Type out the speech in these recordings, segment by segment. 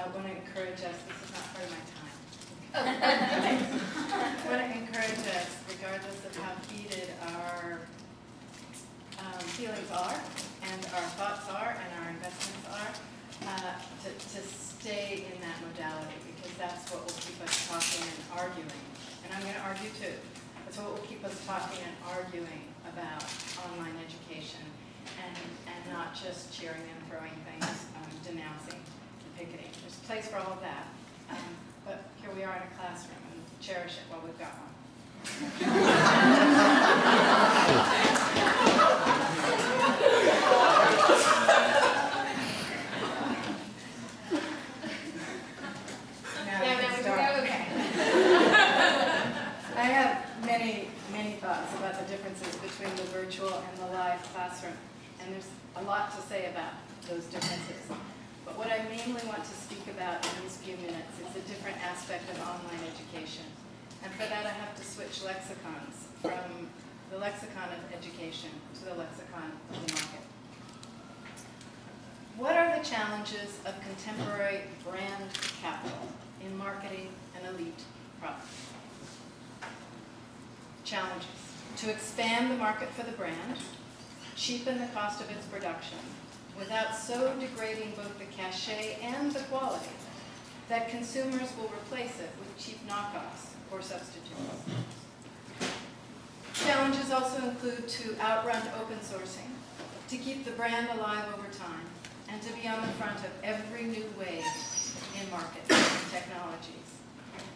I want to encourage us, this is not part of my time. I want to encourage us, regardless of how heated our feelings are, and our thoughts are, and our investments are, to stay in that modality, because that's what will keep us talking and arguing. And I'm going to argue too. That's what will keep us talking and arguing about online education, and not just cheering and throwing things, denouncing and picketing. There's a place for all of that. But here we are in a classroom, and cherish it while we've got one. I have many thoughts about the differences between the virtual and the live classroom, and there's a lot to say about those differences. But what I mainly want to speak about in these few minutes is a different aspect of online education. And for that I have to switch lexicons from the lexicon of education to the lexicon of the market. What are the challenges of contemporary brand capital in marketing an elite product? Challenges: to expand the market for the brand, cheapen the cost of its production, without so degrading both the cachet and the quality that consumers will replace it with cheap knockoffs or substitutes. Challenges also include to outrun open sourcing, to keep the brand alive over time, and to be on the front of every new wave in markets and technologies.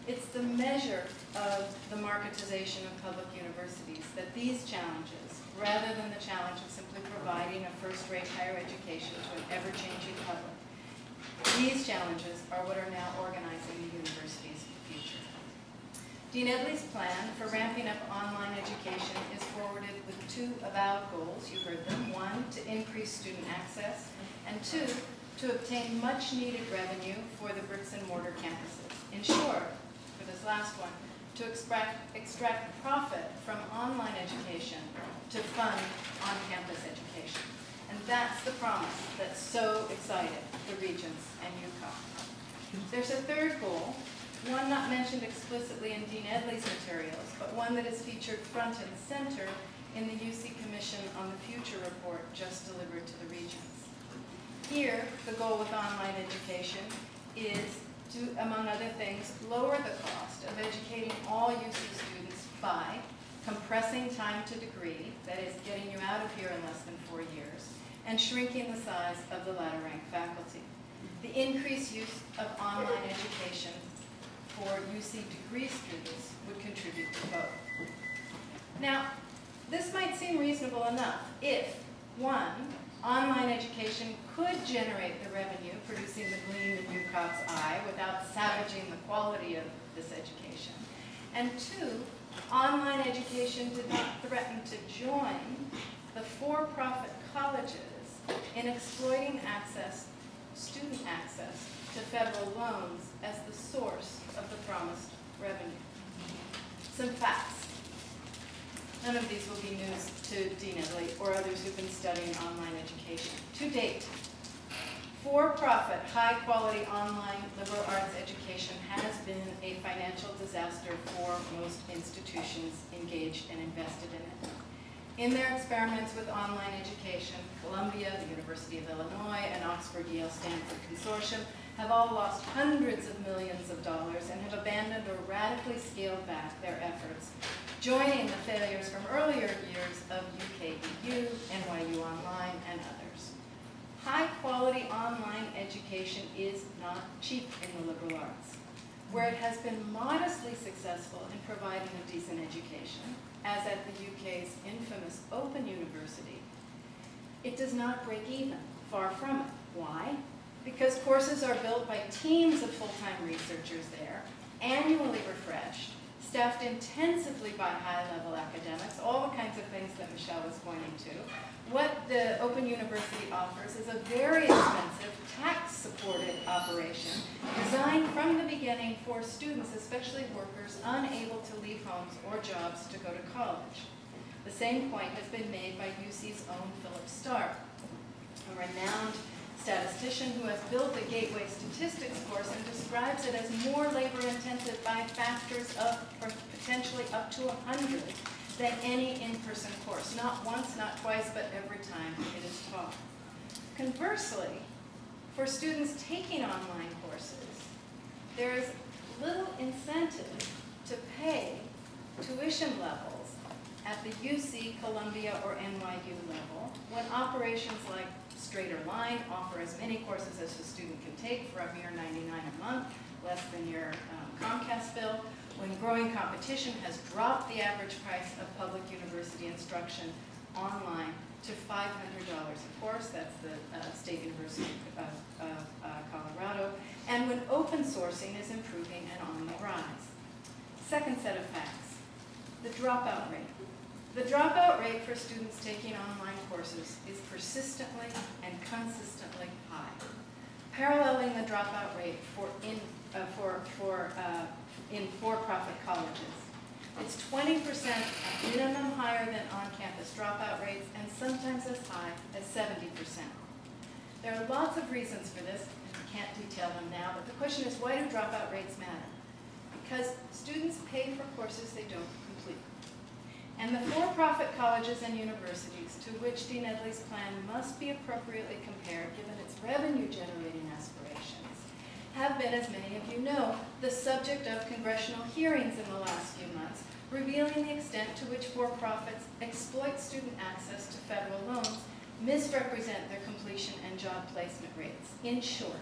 It's the measure of the marketization of public universities that these challenges, rather than the challenge of simply providing a first-rate higher education to an ever-changing public, these challenges are what are now organizing the universities of the future. Dean Edley's plan for ramping up online education is forwarded with two avowed goals. You heard them. One, to increase student access, and two, to obtain much-needed revenue for the bricks-and-mortar campuses. In short, for this last one, to extract profit from online education to fund on-campus education. And that's the promise that so excited the Regents and UConn. There's a third goal, one not mentioned explicitly in Dean Edley's materials, but one that is featured front and center in the UC Commission on the Future report just delivered to the Regents. Here, the goal with online education is to, among other things, lower the cost of educating all UC students by compressing time to degree, that is, getting you out of here in less than 4 years, and shrinking the size of the ladder rank faculty. The increased use of online education for UC degree students would contribute to both. Now, this might seem reasonable enough if, one, online education could generate the revenue, producing the gleam in UCOT's eye without savaging the quality of this education. And two, online education did not threaten to join the for-profit colleges in exploiting access, student access, to federal loans as the source of the promised revenue. Some facts. None of these will be news to Dean Edley or others who've been studying online education. To date, for-profit, high-quality online liberal arts education has been a financial disaster for most institutions engaged and invested in it. In their experiments with online education, Columbia, the University of Illinois, and Oxford, Yale, Stanford Consortium have all lost hundreds of millions of dollars and have abandoned or radically scaled back their efforts, joining the failures from earlier years of UKEU, NYU Online, and others. High-quality online education is not cheap in the liberal arts. Where it has been modestly successful in providing a decent education, as at the UK's infamous Open University, it does not break even, far from it. Why? Because courses are built by teams of full-time researchers there, annually refreshed, staffed intensively by high-level academics, all the kinds of things that Michelle was pointing to. What the Open University offers is a very expensive, tax-supported operation designed from the beginning for students, especially workers, unable to leave homes or jobs to go to college. The same point has been made by UC's own Philip Stark, a renowned statistician who has built the Gateway Statistics course and describes it as more labor-intensive by factors of, or potentially up to 100, than any in-person course. Not once, not twice, but every time it is taught. Conversely, for students taking online courses, there is little incentive to pay tuition levels at the UC, Columbia, or NYU level when operations like Straighter Line offer as many courses as a student can take for a mere $99 a month, less than your Comcast bill, when growing competition has dropped the average price of public university instruction online to $500 a course. That's the State University of Colorado. And when open sourcing is improving and on the rise. Second set of facts, the dropout rate. The dropout rate for students taking online courses is persistently and consistently high, paralleling the dropout rate in for-profit colleges. It's 20% minimum higher than on-campus dropout rates, and sometimes as high as 70%. There are lots of reasons for this, and I can't detail them now, but the question is, why do dropout rates matter? Because students pay for courses they don't complete. And the for-profit colleges and universities to which Dean Edley's plan must be appropriately compared, given its revenue-generating aspirations, have been, as many of you know, the subject of congressional hearings in the last few months, revealing the extent to which for-profits exploit student access to federal loans, misrepresent their completion and job placement rates. In short,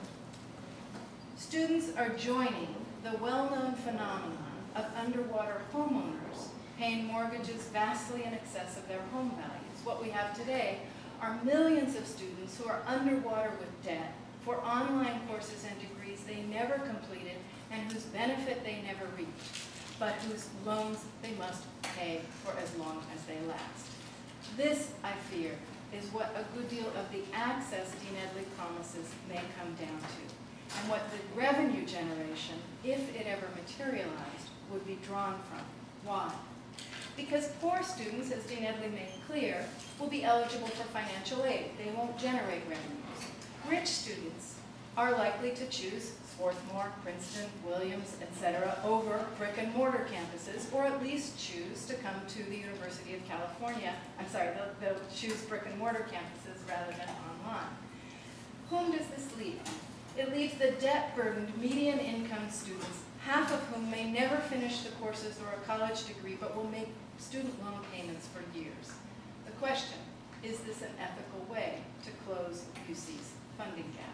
students are joining the well-known phenomenon of underwater homeowners paying mortgages vastly in excess of their home values. What we have today are millions of students who are underwater with debt for online courses and degrees they never completed and whose benefit they never reached, but whose loans they must pay for as long as they last. This, I fear, is what a good deal of the access Dean Edley promises may come down to, and what the revenue generation, if it ever materialized, would be drawn from. Why? Because poor students, as Dean Edley made clear, will be eligible for financial aid. They won't generate revenues. Rich students are likely to choose Swarthmore, Princeton, Williams, etc. over brick and mortar campuses, or at least choose to come to the University of California. I'm sorry, they'll choose brick and mortar campuses rather than online. Whom does this leave? It leaves the debt-burdened median income students, half of whom may never finish the courses or a college degree, but will make student loan payments for years. The question, is this an ethical way to close UC's funding gap?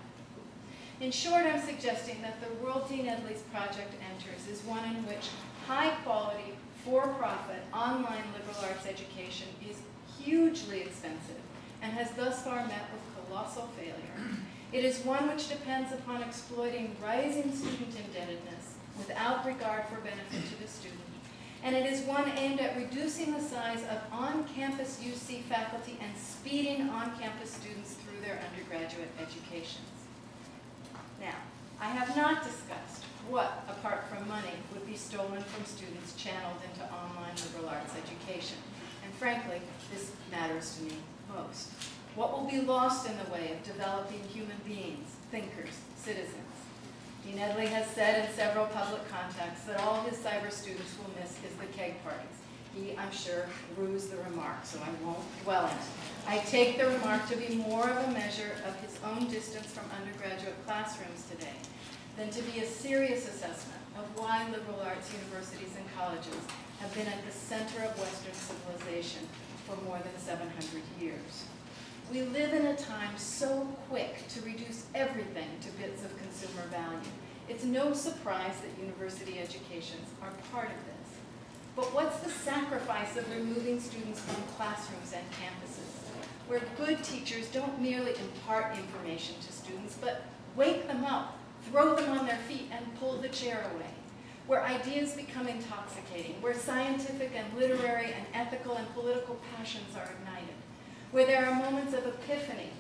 In short, I'm suggesting that the world Dean Edley's project enters is one in which high-quality, for-profit, online liberal arts education is hugely expensive and has thus far met with colossal failure. It is one which depends upon exploiting rising student indebtedness without regard for benefit to the student. And it is one aimed at reducing the size of on-campus UC faculty and speeding on-campus students through their undergraduate educations. Now, I have not discussed what, apart from money, would be stolen from students channeled into online liberal arts education. And frankly, this matters to me most. What will be lost in the way of developing human beings, thinkers, citizens? Dean Edley has said in several public contacts that all his cyber students will miss is the keg parties. He, I'm sure, rues the remark, so I won't dwell in it. I take the remark to be more of a measure of his own distance from undergraduate classrooms today than to be a serious assessment of why liberal arts universities and colleges have been at the center of Western civilization for more than 700 years. We live in a time so quick to reduce everything to bits of consumer value. It's no surprise that university educations are part of this. But what's the sacrifice of removing students from classrooms and campuses, where good teachers don't merely impart information to students, but wake them up, throw them on their feet, and pull the chair away, where ideas become intoxicating, where scientific and literary and ethical and political passions are ignited, where there are moments of epiphany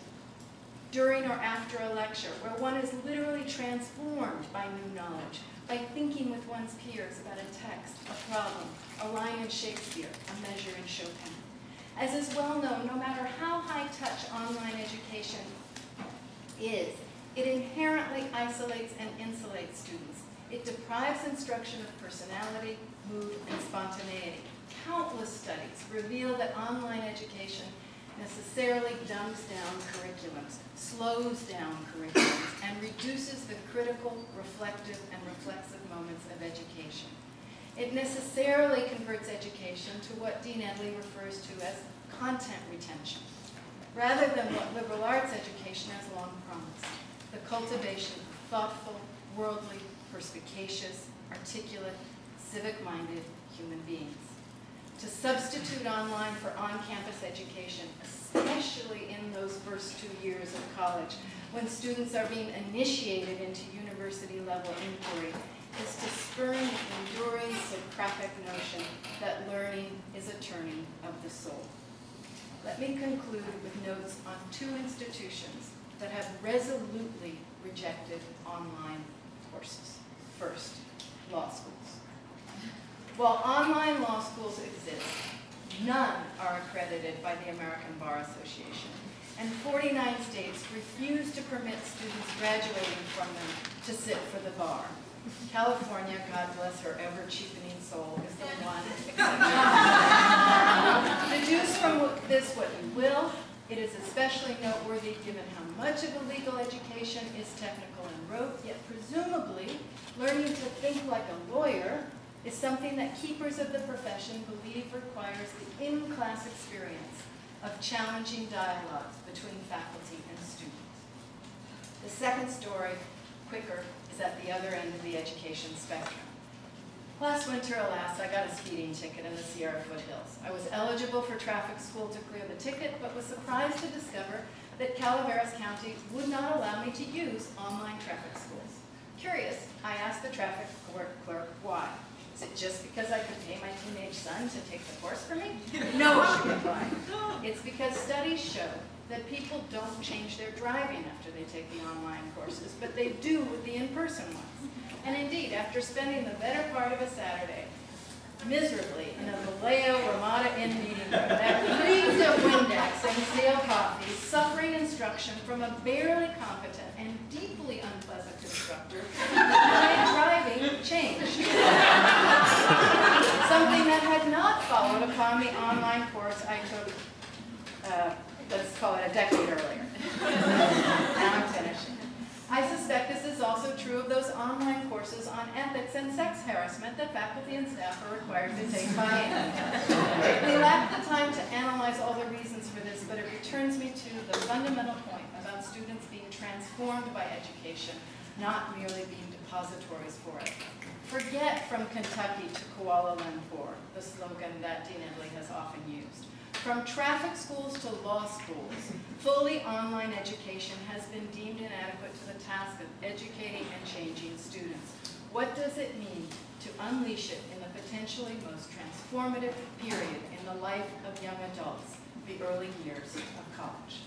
during or after a lecture, where one is literally transformed by new knowledge, by thinking with one's peers about a text, a problem, a line in Shakespeare, a measure in Chopin. As is well known, no matter how high-touch online education is it inherently isolates and insulates students. It deprives instruction of personality, mood, and spontaneity. Countless studies reveal that online education necessarily dumbs down curriculums, slows down curriculums, and reduces the critical, reflective, and reflexive moments of education. It necessarily converts education to what Dean Edley refers to as content retention, rather than what liberal arts education has long promised, the cultivation of thoughtful, worldly, perspicacious, articulate, civic-minded human beings. To substitute online for on-campus education, especially in those first 2 years of college, when students are being initiated into university-level inquiry, is to spurn the enduring Socratic notion that learning is a turning of the soul. Let me conclude with notes on 2 institutions that have resolutely rejected online courses. First, law schools. While online law schools exist, none are accredited by the American Bar Association, and 49 states refuse to permit students graduating from them to sit for the bar. California, God bless her ever-cheapening soul, is the one exception. Deduce from this what you will. It is especially noteworthy given how much of a legal education is technical and rote, yet presumably learning to think like a lawyer is something that keepers of the profession believe requires the in-class experience of challenging dialogues between faculty and students. The second story, quicker, is at the other end of the education spectrum. Last winter, alas, I got a speeding ticket in the Sierra foothills. I was eligible for traffic school to clear the ticket, but was surprised to discover that Calaveras County would not allow me to use online traffic schools. Curious, I asked the traffic clerk why. Is it just because I could pay my teenage son to take the course for me? No, she replied. It's because studies show that people don't change their driving after they take the online courses, but they do with the in-person ones. And indeed, after spending the better part of a Saturday miserably in a Vallejo Ramada Inn meeting room that reeked of Windex and stale coffee, suffering instruction from a barely competent and deeply unpleasant instructor, my driving changed. Something that had not followed upon the online course I took, let's call it a decade earlier. Now I'm finishing. I suspect this is also true of those online courses on ethics and sex harassment that faculty and staff are required to take by hand. We lack the time to analyze all the reasons for this, but it returns me to the fundamental point about students being transformed by education, not merely being depositories for it. Forget from Kentucky to Kuala Lumpur, the slogan that Dean Edley has often used. From traffic schools to law schools, fully online education has been deemed inadequate to the task of educating and changing students. What does it mean to unleash it in the potentially most transformative period in the life of young adults, the early years of college?